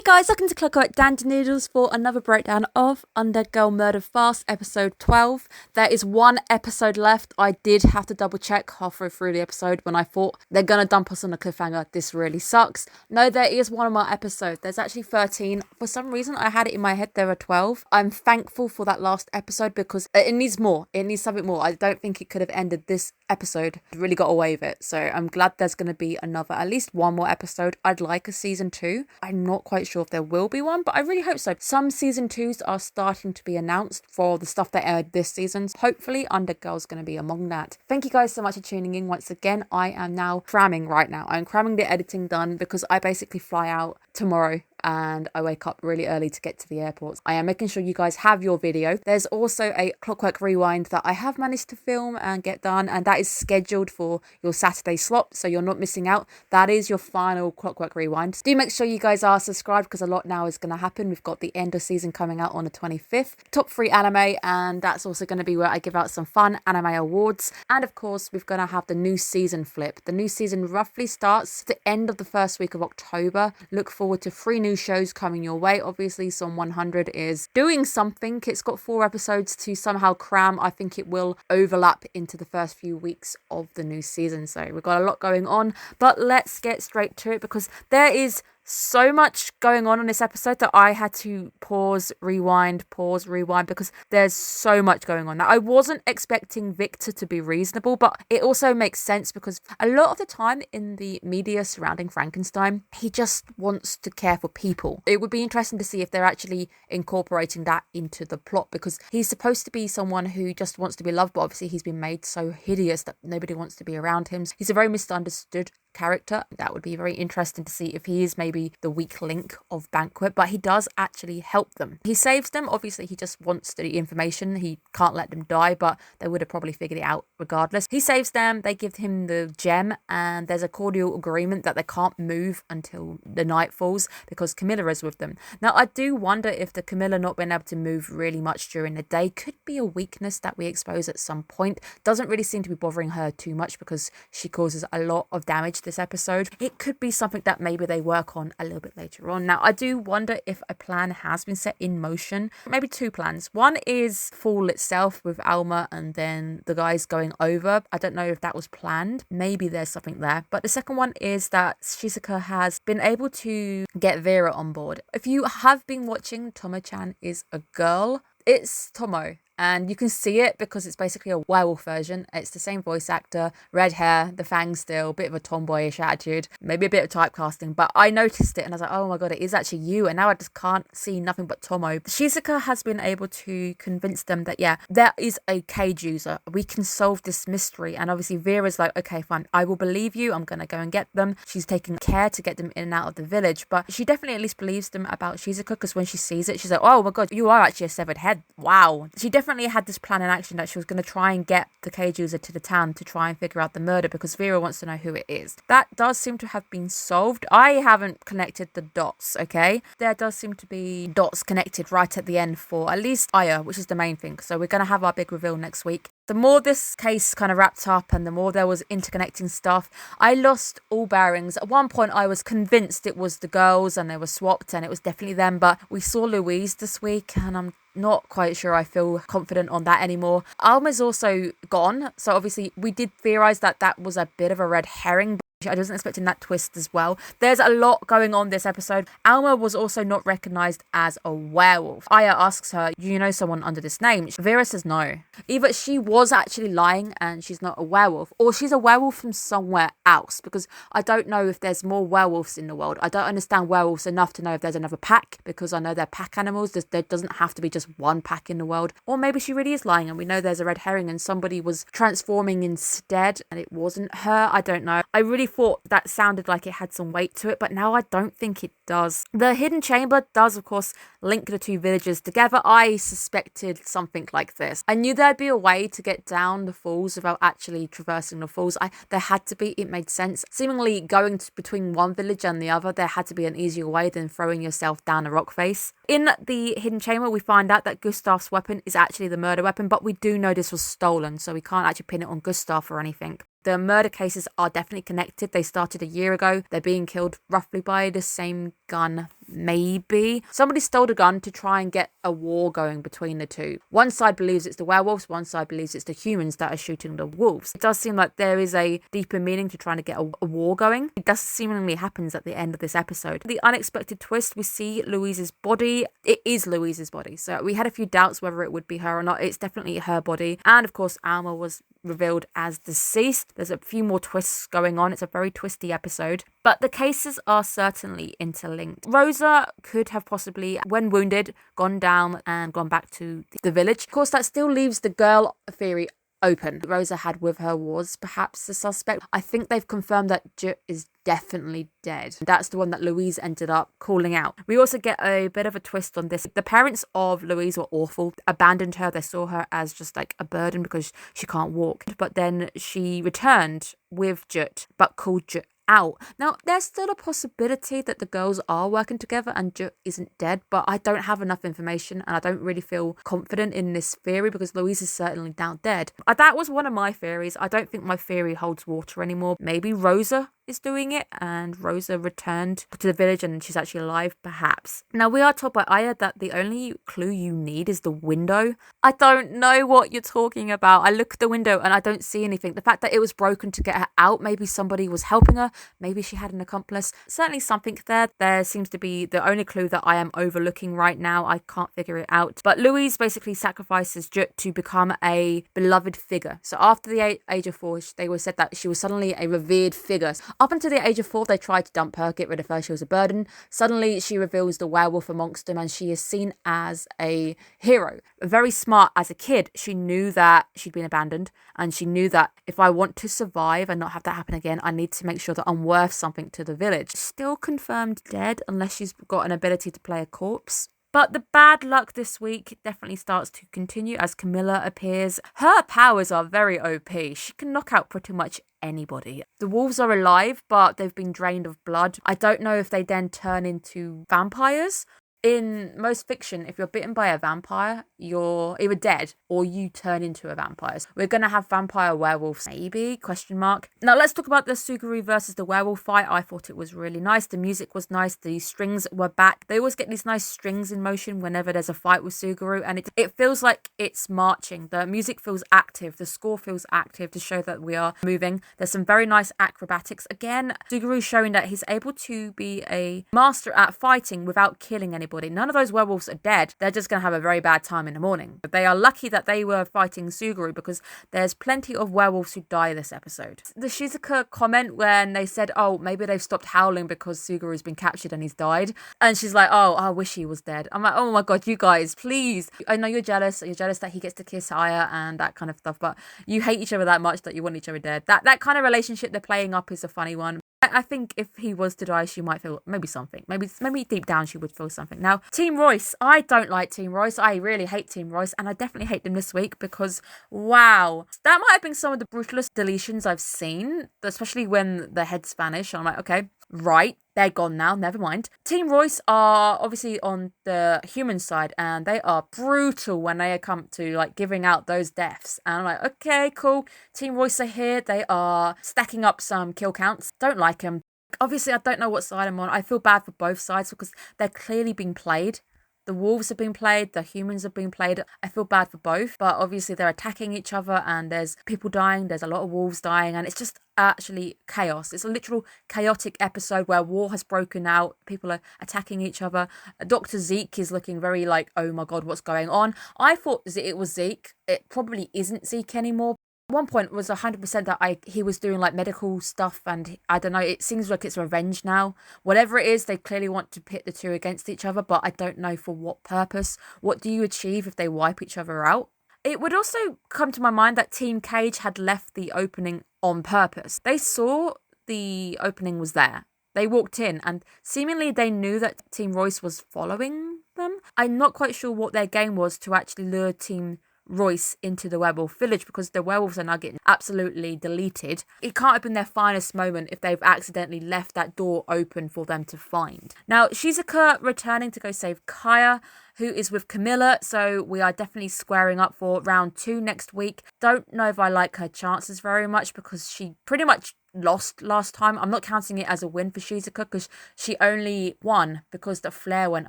guys, welcome to Clockwork Noodles for another breakdown of Undead Girl Murder Farce episode 12. There is one episode left. I did have to double check halfway through the episode when I thought they're gonna dump us on a cliffhanger. This really sucks. No, there is one more episode. There's actually 13. For some reason, I had it in my head there are 12. I'm thankful for that last episode because it needs more. It needs something more. I don't think it could have ended this episode. It really got away with it. So I'm glad there's going to be at least one more episode. I'd like a season 2. I'm not quite sure if there will be one, but I really hope so. Some season 2s are starting to be announced for the stuff that aired this season. Hopefully Undead Girl's going to be among that. Thank you guys so much for tuning in once again. I am now cramming right now. I'm cramming the editing done because I basically fly out tomorrow and I wake up really early to get to the airport. I am making sure you guys have your video. There's also a Clockwork rewind that I have managed to film and get done, and that is scheduled for your Saturday slot, so you're not missing out. That is your final Clockwork rewind. Do make sure you guys are subscribed because a lot now is going to happen. We've got the end of season coming out on the 25th. Top 3 anime, and that's also going to be where I give out some fun anime awards. And of course, we're going to have the new season flip. The new season roughly starts the end of the first week of October. Look forward to 3 new shows coming your way. Obviously, Som 100 is doing something. It's got 4 episodes to somehow cram. I think it will overlap into the first few weeks of the new season. So we've got a lot going on, but let's get straight to it because there is so much going on this episode that I had to pause, rewind because there's so much going on. Now, I wasn't expecting Victor to be reasonable, but it also makes sense because a lot of the time in the media surrounding Frankenstein, he just wants to care for people. It would be interesting to see if they're actually incorporating that into the plot because he's supposed to be someone who just wants to be loved, but obviously he's been made so hideous that nobody wants to be around him. He's a very misunderstood character. That would be very interesting to see if he is maybe the weak link of Banquet, but he does actually help them. He saves them. Obviously, he just wants the information. He can't let them die, but they would have probably figured it out regardless. He saves them. They give him the gem, and there's a cordial agreement that they can't move until the night falls because Camilla is with them. Now, I do wonder if the Camilla not being able to move really much during the day could be a weakness that we expose at some point. Doesn't really seem to be bothering her too much because she causes a lot of damage this episode. It could be something that maybe they work on a little bit later on. Now, I do wonder if a plan has been set in motion. Maybe 2 plans. One is Fall itself with Alma and then the guys going over. I don't know if that was planned. Maybe there's something there. But the second one is that Shizuka has been able to get Vera on board. If you have been watching, Tomo-chan is a girl. It's Tomo. And you can see it because it's basically a werewolf version. It's the same voice actor, red hair, the fangs still, bit of a tomboyish attitude, maybe a bit of typecasting. But I noticed it and I was like, oh my god, it is actually you. And now I just can't see nothing but Tomo. Shizuka has been able to convince them that, yeah, there is a cage user. We can solve this mystery. And obviously Vera's like, okay, fine, I will believe you. I'm going to go and get them. She's taking care to get them in and out of the village. But she definitely at least believes them about Shizuka because when she sees it, she's like, oh my god, you are actually a severed head. Wow. She definitely had this plan in action that she was going to try and get the cage user to the town to try and figure out the murder because Vera wants to know who it is. That does seem to have been solved. I haven't connected the dots, okay? There does seem to be dots connected right at the end for at least Aya, which is the main thing. So we're going to have our big reveal next week. The more this case kind of wrapped up and the more there was interconnecting stuff, I lost all bearings. At one point, I was convinced it was the girls and they were swapped and it was definitely them. But we saw Louise this week and I'm not quite sure I feel confident on that anymore. Alma's also gone. So obviously we did theorize that that was a bit of a red herring. I wasn't expecting that twist as well. There's a lot going on this episode. Alma was also not recognised as a werewolf. Aya asks her, do you know someone under this name? Vera says no. Either she was actually lying and she's not a werewolf, or she's a werewolf from somewhere else, because I don't know if there's more werewolves in the world. I don't understand werewolves enough to know if there's another pack, because I know they're pack animals. There doesn't have to be just one pack in the world. Or maybe she really is lying and we know there's a red herring and somebody was transforming instead and it wasn't her. I don't know. I really thought that sounded like it had some weight to it, but now I don't think it does. The hidden chamber does, of course, link the 2 villages together. I suspected something like this. I knew there'd be a way to get down the falls without actually traversing the falls. There had to be. It made sense. Seemingly going between one village and the other, there had to be an easier way than throwing yourself down a rock face. In the hidden chamber, we find out that Gustav's weapon is actually the murder weapon, but we do know this was stolen, so we can't actually pin it on Gustav or anything. The murder cases are definitely connected. They started a year ago. They're being killed roughly by the same gun, maybe. Somebody stole the gun to try and get a war going between the two. One side believes it's the werewolves, one side believes it's the humans that are shooting the wolves. It does seem like there is a deeper meaning to trying to get a war going. It does seemingly happens at the end of this episode. The unexpected twist, we see Louise's body. It is Louise's body. So we had a few doubts whether it would be her or not. It's definitely her body. And of course, Alma was revealed as deceased. There's a few more twists going on. It's a very twisty episode. But the cases are certainly interlinked. Rosa could have possibly, when wounded, gone down and gone back to the village. Of course, that still leaves the girl theory open. Rosa had with her was perhaps the suspect. I think they've confirmed that J is definitely dead. That's the one that Louise ended up calling out. We also get a bit of a twist on this. The parents of Louise were awful, abandoned her. They saw her as just like a burden because she can't walk. But then she returned with Jut, but called Jut out. Now, there's still a possibility that the girls are working together and Jut isn't dead, but I don't have enough information and I don't really feel confident in this theory because Louise is certainly now dead. That was one of my theories. I don't think my theory holds water anymore. Maybe Rosa is doing it and Rosa returned to the village and she's actually alive, perhaps. Now, we are told by Aya that the only clue you need is the window. I don't know what you're talking about. I look at the window and I don't see anything. The fact that it was broken to get her out, maybe somebody was helping her, maybe she had an accomplice. Certainly something there. There seems to be the only clue that I am overlooking right now. I can't figure it out. But Louise basically sacrifices Jut to become a beloved figure. So after the age of 4, they were said that she was suddenly a revered figure. Up until the age of 4, they tried to dump her, get rid of her. She was a burden. Suddenly, she reveals the werewolf amongst them and she is seen as a hero. Very smart as a kid. She knew that she'd been abandoned and she knew that if I want to survive and not have that happen again, I need to make sure that I'm worth something to the village. Still confirmed dead unless she's got an ability to play a corpse. But the bad luck this week definitely starts to continue as Camilla appears. Her powers are very OP. She can knock out pretty much anybody. The wolves are alive, but they've been drained of blood. I don't know if they then turn into vampires. In most fiction, if you're bitten by a vampire, you're either dead or you turn into a vampire. So we're going to have vampire werewolves, maybe, question mark. Now let's talk about the Suguru versus the werewolf fight. I thought it was really nice. The music was nice. The strings were back. They always get these nice strings in motion whenever there's a fight with Suguru, and it feels like it's marching. The music feels active. The score feels active to show that we are moving. There's some very nice acrobatics. Again, Suguru showing that he's able to be a master at fighting without killing anybody. None of those werewolves are dead. They're just going to have a very bad time in the morning. But they are lucky that they were fighting Suguru because there's plenty of werewolves who die this episode. The Shizuka comment when they said, oh, maybe they've stopped howling because Suguru's been captured and he's died. And she's like, oh, I wish he was dead. I'm like, oh my God, you guys, please. I know you're jealous. You're jealous that he gets to kiss Aya and that kind of stuff. But you hate each other that much that you want each other dead. That kind of relationship they're playing up is a funny one. I think if he was to die, she might feel maybe something. Maybe deep down she would feel something. Now, Team Royce. I don't like Team Royce. I really hate Team Royce. And I definitely hate them this week because, wow. That might have been some of the brutalest deletions I've seen. Especially when the heads vanish. I'm like, okay, right. They're gone now, never mind. Team Royce are obviously on the human side and they are brutal when they come to like giving out those deaths. And I'm like, okay, cool. Team Royce are here. They are stacking up some kill counts. Don't like them. Obviously, I don't know what side I'm on. I feel bad for both sides because they're clearly being played. The wolves have been played, the humans have been played. I feel bad for both, but obviously they're attacking each other and there's people dying, there's a lot of wolves dying, and it's just actually chaos. It's a literal chaotic episode where war has broken out, people are attacking each other. Dr. Zeke is looking very like, oh my God, what's going on? I thought it was Zeke. It probably isn't Zeke anymore. One point was 100% that he was doing like medical stuff and I don't know, it seems like it's revenge now. Whatever it is, they clearly want to pit the two against each other, but I don't know for what purpose. What do you achieve if they wipe each other out? It would also come to my mind that Team Cage had left the opening on purpose. They saw the opening was there. They walked in and seemingly they knew that Team Royce was following them. I'm not quite sure what their game was to actually lure Team Royce into the werewolf village because the werewolves are now getting absolutely deleted. It can't have been their finest moment if they've accidentally left that door open for them to find. Now, Shizuka returning to go save Kaya, who is with Camilla, so we are definitely squaring up for round 2 next week. Don't know if I like her chances very much because she pretty much lost last time. I'm not counting it as a win for Shizuka because she only won because the flare went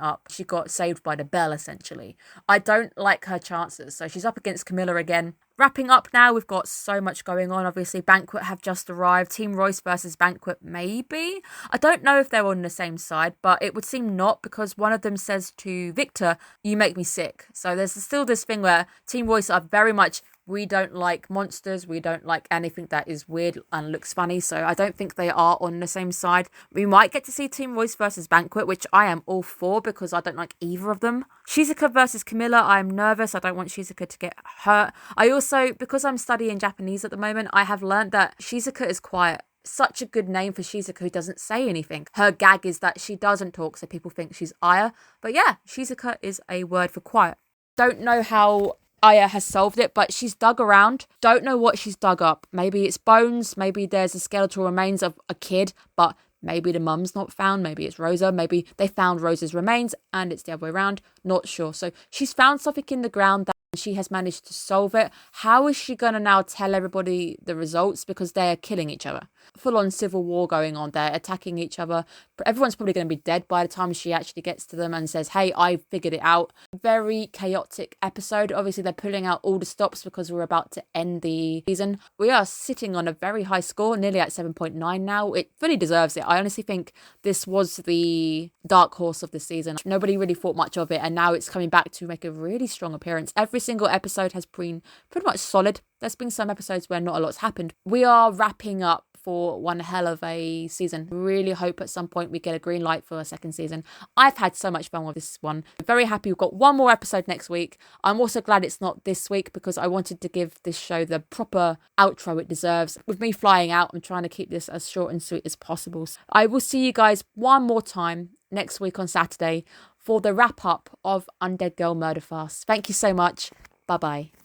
up. She got saved by the bell, essentially. I don't like her chances, so she's up against Camilla again. Wrapping up now, we've got so much going on. Obviously, Banquet have just arrived. Team Royce versus Banquet, maybe? I don't know if they're on the same side, but it would seem not because one of them says to Victor, "You make me sick." So there's still this thing where Team Royce are very much, we don't like monsters, we don't like anything that is weird and looks funny, so I don't think they are on the same side. We might get to see Team Royce versus Banquet, which I am all for because I don't like either of them. Shizuka versus Camilla, I'm nervous. I don't want Shizuka to get hurt. I also, because I'm studying Japanese at the moment, I have learned that Shizuka is quiet. Such a good name for Shizuka who doesn't say anything. Her gag is that she doesn't talk, so people think she's Aya. But yeah, Shizuka is a word for quiet. Don't know how Aya has solved it, but she's dug around. Don't know what she's dug up. Maybe it's bones, maybe there's a skeletal remains of a kid, but maybe the mum's not found, maybe it's Rosa, maybe they found Rosa's remains and it's the other way around, not sure. So she's found something in the ground that she has managed to solve it. How is she going to now tell everybody the results because they're killing each other? Full on civil war going on there, attacking each other. Everyone's probably going to be dead by the time she actually gets to them and says, "Hey, I figured it out." Very chaotic episode. Obviously, they're pulling out all the stops because we're about to end the season. We are sitting on a very high score, nearly at 7.9 now. It fully deserves it. I honestly think this was the dark horse of the season. Nobody really thought much of it, and now it's coming back to make a really strong appearance. Every single episode has been pretty much solid. There's been some episodes where not a lot's happened. We are wrapping up for one hell of a season. Really hope at some point we get a green light for a second season. I've had so much fun with this one. Very happy we've got one more episode next week. I'm also glad it's not this week because I wanted to give this show the proper outro it deserves. With me flying out, I'm trying to keep this as short and sweet as possible. I will see you guys one more time next week on Saturday for the wrap up of Undead Girl Murder Farce. Thank you so much. Bye bye.